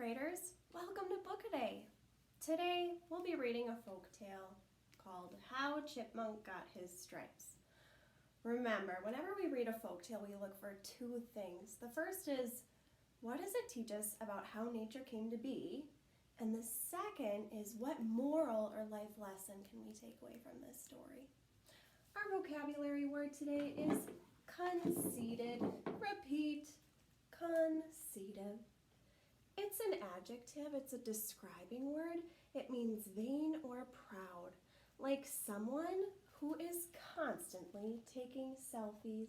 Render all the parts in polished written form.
graders, welcome to Book-A-Day. Today we'll be reading a folk tale called How Chipmunk Got His Stripes. Remember, whenever we read a folk tale, we look for two things. The first is, what does it teach us about how nature came to be? And the second is, what moral or life lesson can we take away from this story? Our vocabulary word today is conceited. Repeat, conceited. It's an adjective, it's a describing word. It means vain or proud, like someone who is constantly taking selfies.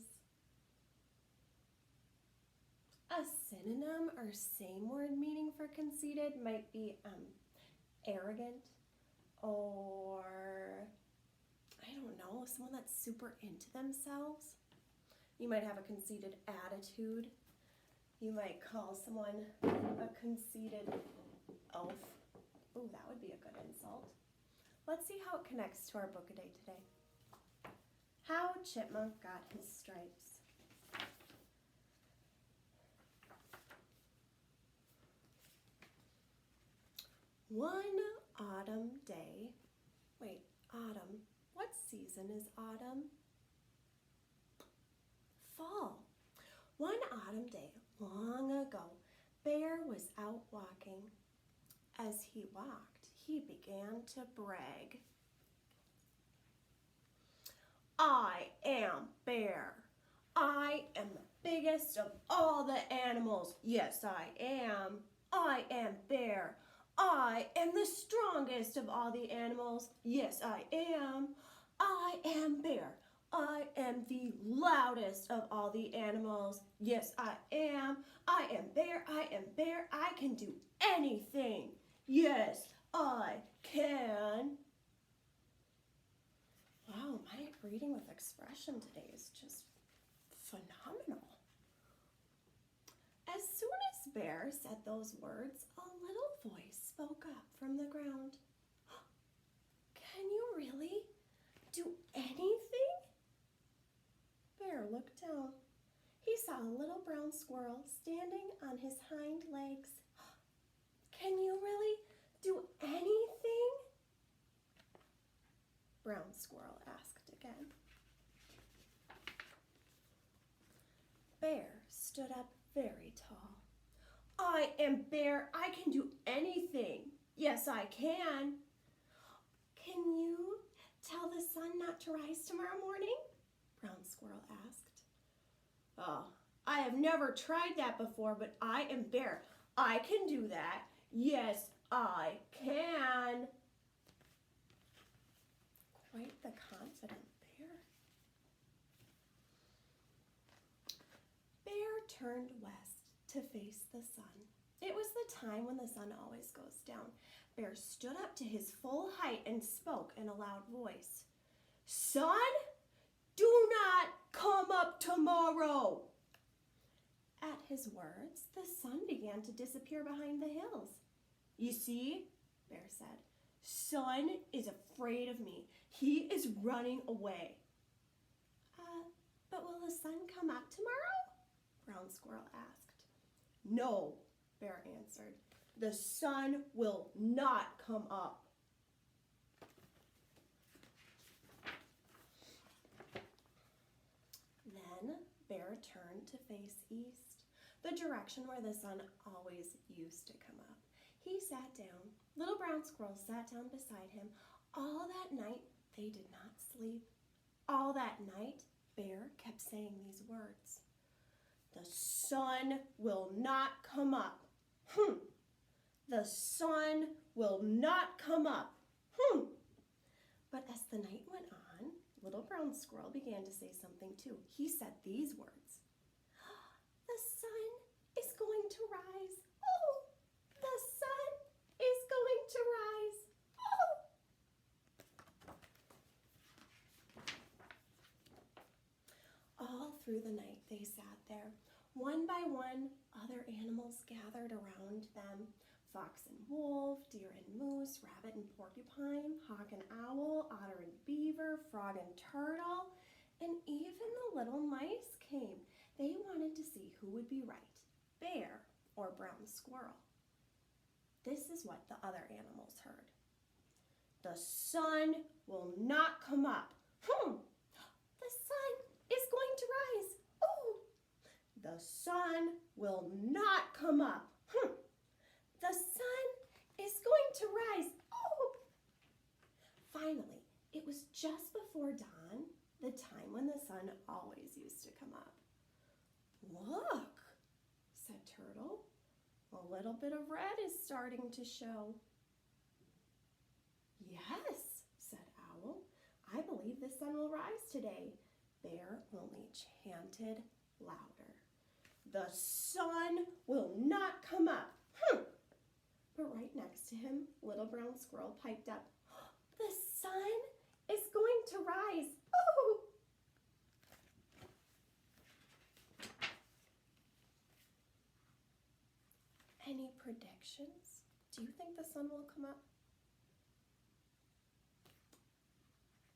A synonym or same word meaning for conceited might be arrogant, or I don't know, someone that's super into themselves. You might have a conceited attitude. You might call someone a conceited elf. Ooh, that would be a good insult. Let's see how it connects to our Book-A-Day today. How Chipmunk Got His Stripes. One autumn day, autumn, what season is autumn? Fall. One autumn day, long ago, Bear was out walking. As he walked, he began to brag. I am Bear. I am the biggest of all the animals. Yes, I am. I am Bear. I am the strongest of all the animals. Yes, I am. I am Bear. I am the loudest of all the animals. Yes, I am. I am Bear. I am Bear. I can do anything. Yes, I can. Wow, my reading with expression today is just phenomenal. As soon as Bear said those words, a little voice spoke up from the ground. Can you really do anything? Bear looked down. He saw a little brown squirrel standing on his hind legs. Can you really do anything? Brown squirrel asked again. Bear stood up very tall. I am Bear. I can do anything. Yes, I can. Can you tell the sun not to rise tomorrow morning? Brown squirrel asked. Oh, I have never tried that before, but I am Bear. I can do that. Yes, I can. Quite the confident Bear. Bear turned west to face the sun. It was the time when the sun always goes down. Bear stood up to his full height and spoke in a loud voice. Sun, do not come up tomorrow. At his words, the sun began to disappear behind the hills. You see, Bear said, Sun is afraid of me. He is running away. But will the sun come up tomorrow? Brown squirrel asked. No, Bear answered. The sun will not come up. Then Bear turned to face east, the direction where the sun always used to come up. He sat down. Little brown squirrel sat down beside him. All that night, they did not sleep. All that night, Bear kept saying these words. The sun will not come up. The sun will not come up. But as the night went on, little brown squirrel began to say something too. He said these words. The sun is going to rise. Oh, the sun is going to rise. Oh! All through the night they sat there. One by one, other animals gathered around them. Fox and wolf, deer and moose, rabbit and porcupine, hawk and owl, otter and beaver, frog and turtle, and even the little mice came. They wanted to see who would be right, Bear or Brown Squirrel. this is what the other animals heard. The sun will not come up. The sun is going to rise. Oh, the sun will not come up. The sun is going to rise. Oh. Finally, it was just before dawn, the time when the sun always used to come up. Look, said Turtle. A little bit of red is starting to show. Yes, said Owl. I believe the sun will rise today. Bear only chanted louder. The sun will not come up. But right next to him, Little Brown Squirrel piped up. The sun is going to rise. Oh! Any predictions? Do you think the sun will come up?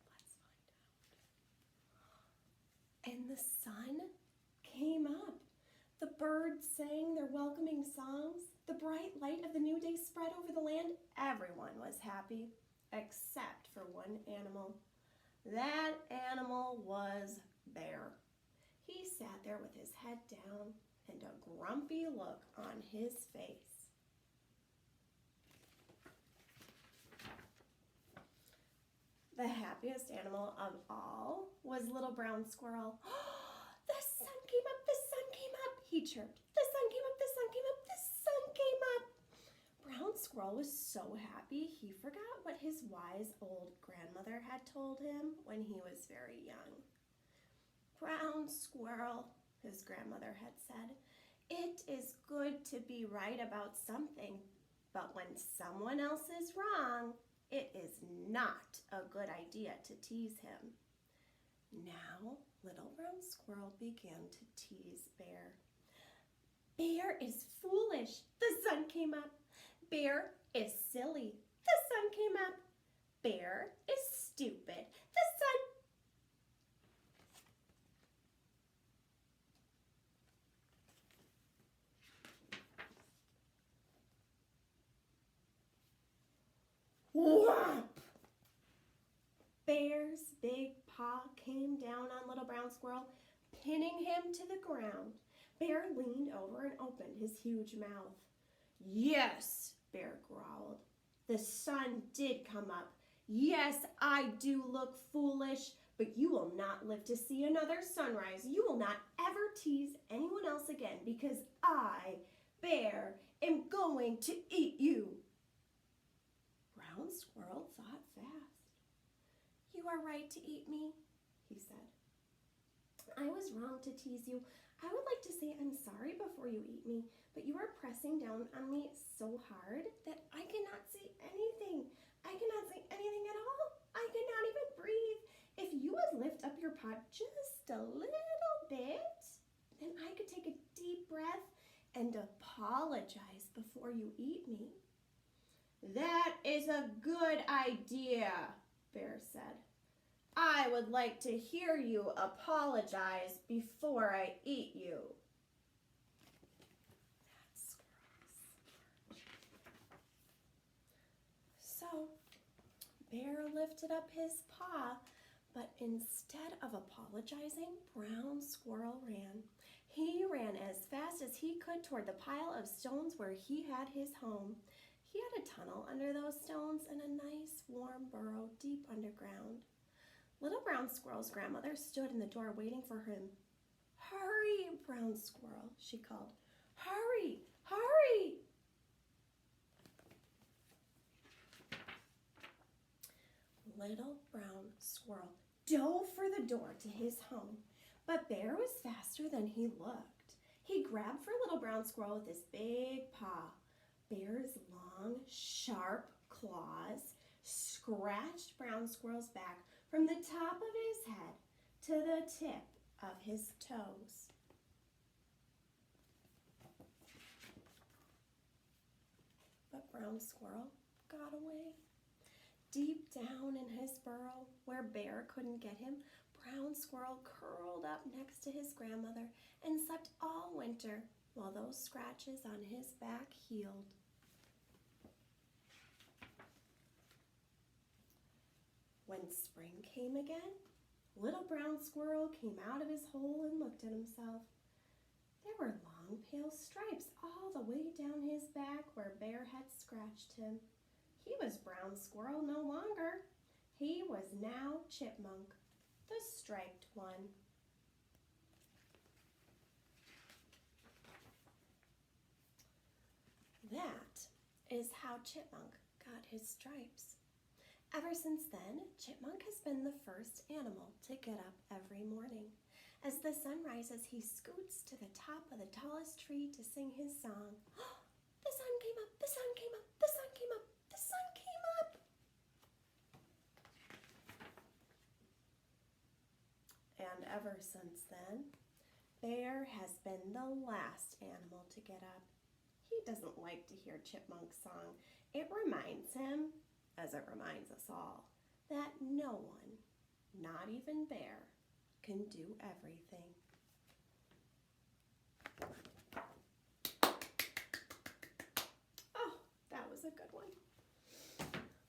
Let's find out. And the sun came up. The birds sang their welcoming songs. The bright light of the new day spread over the land. Everyone was happy, except for one animal. That animal was Bear. He sat there with his head down and a grumpy look on his face. The happiest animal of all was Little Brown Squirrel. The sun came up, the sun came up, he chirped. The sun came up, the sun came up, the sun came up. Brown Squirrel was so happy he forgot what his wise old grandmother had told him when he was very young. Brown Squirrel, his grandmother had said, it is good to be right about something, but when someone else is wrong, it is not a good idea to tease him. Now, Little Brown Squirrel began to tease Bear. Bear is foolish. The sun came up. Bear is silly. The sun came up. Bear is stupid. The sun... Whop! Bear's big paw came down on Little Brown Squirrel, pinning him to the ground. Bear leaned over and opened his huge mouth. Yes, Bear growled. The sun did come up. Yes, I do look foolish, but you will not live to see another sunrise. You will not ever tease anyone else again because I, Bear, am going to eat you. Brown Squirrel thought fast. You are right to eat me, he said. I was wrong to tease you. I would like to say I'm sorry before you eat me, but you are pressing down on me so hard that I cannot see anything. I cannot see anything at all. I cannot even breathe. If you would lift up your paw just a little bit, then I could take a deep breath and apologize before you eat me. That is a good idea, Bear said. I would like to hear you apologize before I eat you. That's gross. So, Bear lifted up his paw, but instead of apologizing, Brown Squirrel ran. He ran as fast as he could toward the pile of stones where he had his home. He had a tunnel under those stones and a nice warm burrow deep underground. Little Brown Squirrel's grandmother stood in the door waiting for him. Hurry, Brown Squirrel, she called. Hurry, hurry! Little Brown Squirrel dove for the door to his home, but Bear was faster than he looked. He grabbed for Little Brown Squirrel with his big paw. Bear's long, sharp claws scratched Brown Squirrel's back from the top of his head to the tip of his toes. But Brown Squirrel got away. Deep down in his burrow, where Bear couldn't get him, Brown Squirrel curled up next to his grandmother and slept all winter while those scratches on his back healed. When spring came again, little brown squirrel came out of his hole and looked at himself. There were long pale stripes all the way down his back where Bear had scratched him. He was brown squirrel no longer. He was now Chipmunk, the striped one. That is how Chipmunk got his stripes. Ever since then, Chipmunk has been the first animal to get up every morning. As the sun rises, he scoots to the top of the tallest tree to sing his song. The sun came up, the sun came up, the sun came up, the sun came up. And ever since then, Bear has been the last animal to get up. He doesn't like to hear Chipmunk's song. It reminds him, as it reminds us all, that no one, not even Bear, can do everything. Oh, that was a good one.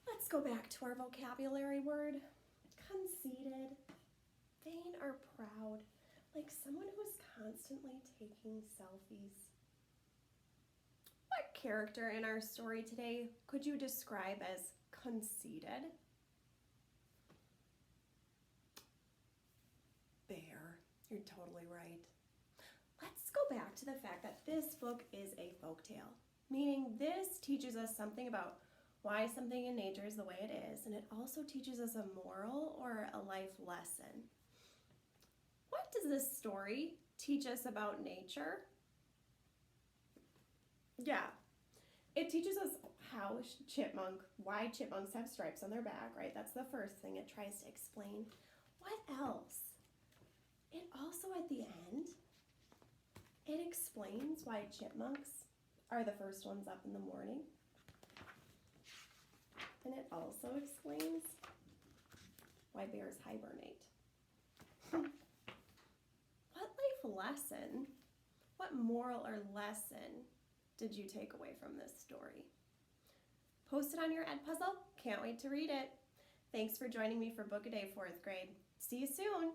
Let's go back to our vocabulary word. Conceited, vain or proud, like someone who is constantly taking selfies. What character in our story today could you describe as conceited? Bear. You're totally right. Let's go back to the fact that this book is a folktale, meaning this teaches us something about why something in nature is the way it is, and it also teaches us a moral or a life lesson. What does this story teach us about nature? Yeah, it teaches us why chipmunks have stripes on their back, right? That's the first thing it tries to explain. What else? It also, at the end, it explains why chipmunks are the first ones up in the morning. And it also explains why bears hibernate. What life lesson, what moral or lesson did you take away from this story? Post it on your Ed Puzzle. Can't wait to read it. Thanks for joining me for Book a Day 4th grade. See you soon.